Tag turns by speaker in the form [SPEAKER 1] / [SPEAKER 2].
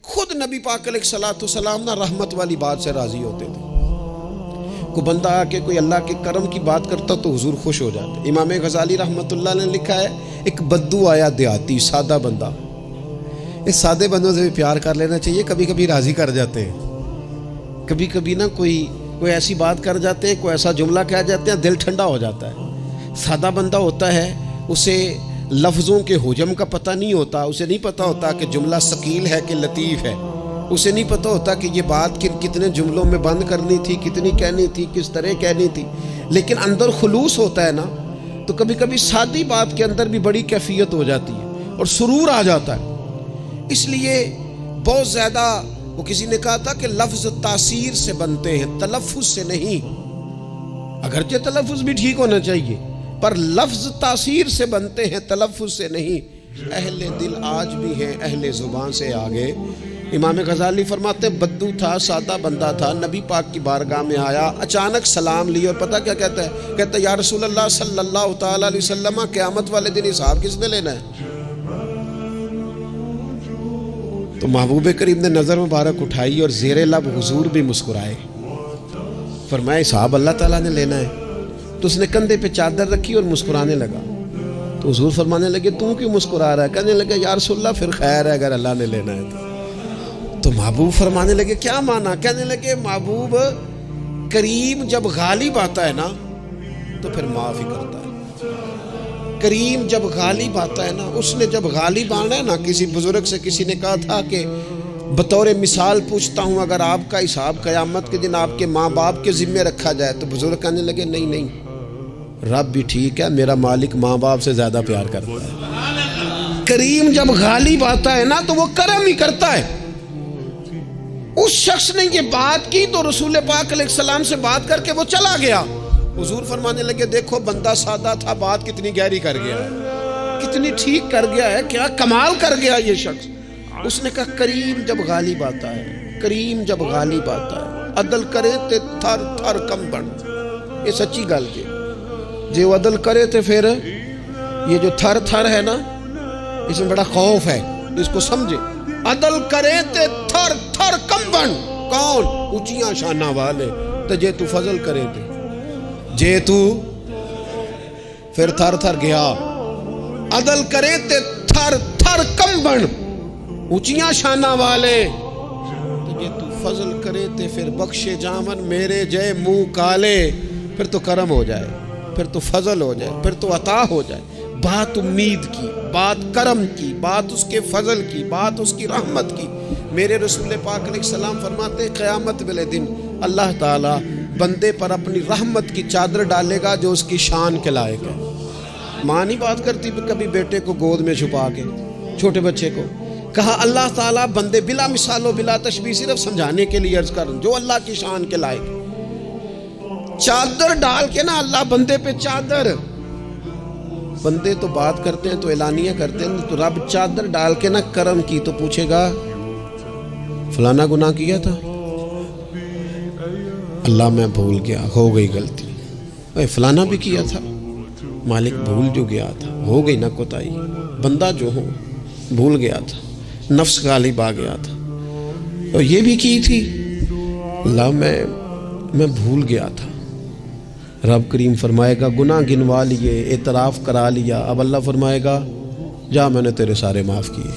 [SPEAKER 1] خود نبی پاک علیہ الصلوۃ والسلام نا رحمت والی بات سے راضی ہوتے تھے. کوئی بندہ آ کے کوئی اللہ کے کرم کی بات کرتا تو حضور خوش ہو جاتے. امام غزالی رحمۃ اللہ نے لکھا ہے ایک بدو آیا دیہاتی سادہ بندہ. اس سادے بندوں سے بھی پیار کر لینا چاہیے. کبھی کبھی راضی کر جاتے ہیں, کبھی کبھی نا کوئی ایسی بات کر جاتے ہیں, کوئی ایسا جملہ کہہ جاتے ہیں, دل ٹھنڈا ہو جاتا ہے. سادہ بندہ ہوتا ہے, اسے لفظوں کے حجم کا پتہ نہیں ہوتا, اسے نہیں پتہ ہوتا کہ جملہ ثقیل ہے کہ لطیف ہے, اسے نہیں پتہ ہوتا کہ یہ بات کتنے جملوں میں بند کرنی تھی, کتنی کہنی تھی, کس طرح کہنی تھی. لیکن اندر خلوص ہوتا ہے نا, تو کبھی کبھی سادی بات کے اندر بھی بڑی کیفیت ہو جاتی ہے اور سرور آ جاتا ہے. اس لیے بہت زیادہ وہ کسی نے کہا تھا کہ لفظ تاثیر سے بنتے ہیں, تلفظ سے نہیں. اگرچہ تلفظ بھی ٹھیک ہونا چاہیے, پر لفظ تاثیر سے بنتے ہیں, تلفظ سے نہیں. اہل دل آج بھی ہیں اہل زبان سے آگے. امام غزالی فرماتے بدو تھا, سادہ بندہ تھا, نبی پاک کی بارگاہ میں آیا, اچانک سلام لی اور پتہ کیا کہتا ہے؟ کہتا ہے یا رسول اللہ صلی اللہ تعالی علیہ وسلم, قیامت والے دن حساب کس نے لینا ہے؟ تو محبوب کریم نے نظر مبارک اٹھائی اور زیر لب حضور بھی مسکرائے. فرمایا حساب اللہ تعالیٰ نے لینا ہے. تو اس نے کندھے پہ چادر رکھی اور مسکرانے لگا. تو حضور فرمانے لگے تم کیوں مسکرا رہا ہے؟ کہنے لگے یا رسول اللہ پھر خیر ہے اگر اللہ نے لینا ہے تو. محبوب فرمانے لگے کیا مانا؟ کہنے لگے محبوب کریم جب غالب آتا ہے نا تو پھر معاف ہی کرتا ہے. کریم جب غالب آتا ہے نا, اس نے جب غالب آنا ہے نا, کسی بزرگ سے کسی نے کہا تھا کہ بطور مثال پوچھتا ہوں اگر آپ کا حساب قیامت کے دن آپ کے ماں باپ کے ذمے رکھا جائے, تو بزرگ کہنے لگے نہیں, رب بھی ٹھیک ہے, میرا مالک ماں باپ سے زیادہ پیار کرتا ہے. کریم جب غالب آتا ہے نا تو وہ کرم ہی کرتا ہے. اس شخص نے یہ بات کی تو رسول پاک علیہ السلام سے بات کر کے وہ چلا گیا. حضور فرمانے لگے دیکھو بندہ سادہ تھا, بات کتنی گہری کر گیا ہے, کتنی ٹھیک کر گیا ہے, کیا کمال کر گیا یہ شخص. اس نے کہا کریم جب غالب آتا ہے, کریم جب غالب آتا ہے, عدل کرے تے تھر تھر کم بن. یہ سچی گل جی, جو عدل کرے تے پھر یہ جو تھر تھر ہے نا, اس میں بڑا خوف ہے, اس کو سمجھے. عدل کرے تے تھر تھر کم بن. کون؟ اونچیاں شانہ والے. تو جے تو فضل کرے تے جے تو پھر تھر تھر گیا. عدل کرے تے تھر تھر کم بن, اونچیاں شانہ والے. تو جے تو فضل کرے تے پھر بخشے جامن میرے جے منہ کالے. پھر تو کرم ہو جائے, پھر تو فضل ہو جائے, پھر تو عطا ہو جائے. بات امید کی, بات کرم کی, بات اس کے فضل کی, بات اس کی رحمت کی. میرے رسول پاک علیہ السلام فرماتے قیامت والے دن اللہ تعالیٰ بندے پر اپنی رحمت کی چادر ڈالے گا جو اس کی شان کے لائق ہے. ماں نہیں بات کرتی کبھی بیٹے کو گود میں چھپا کے, چھوٹے بچے کو. کہا اللہ تعالیٰ بندے بلا مثال و بلا تشبیہ صرف سمجھانے کے لیے عرض کر جو اللہ کی شان کے لائق ہے. چادر ڈال کے نا اللہ بندے پہ چادر, بندے تو بات کرتے ہیں تو اعلانیہ کرتے ہیں, تو رب چادر ڈال کے نا کرم کی تو پوچھے گا فلانا گناہ کیا تھا, اللہ میں بھول گیا, ہو گئی غلطی. اے فلانا بھی کیا تھا, مالک بھول جو گیا تھا, ہو گئی نہ کوتاہی. بندہ جو ہو بھول گیا تھا, نفس غالب آ گیا تھا, اور یہ بھی کی تھی, اللہ میں بھول گیا تھا. رب کریم فرمائے گا گناہ گنوا لیے, اعتراف کرا لیا. اب اللہ فرمائے گا جا میں نے تیرے سارے معاف کیے.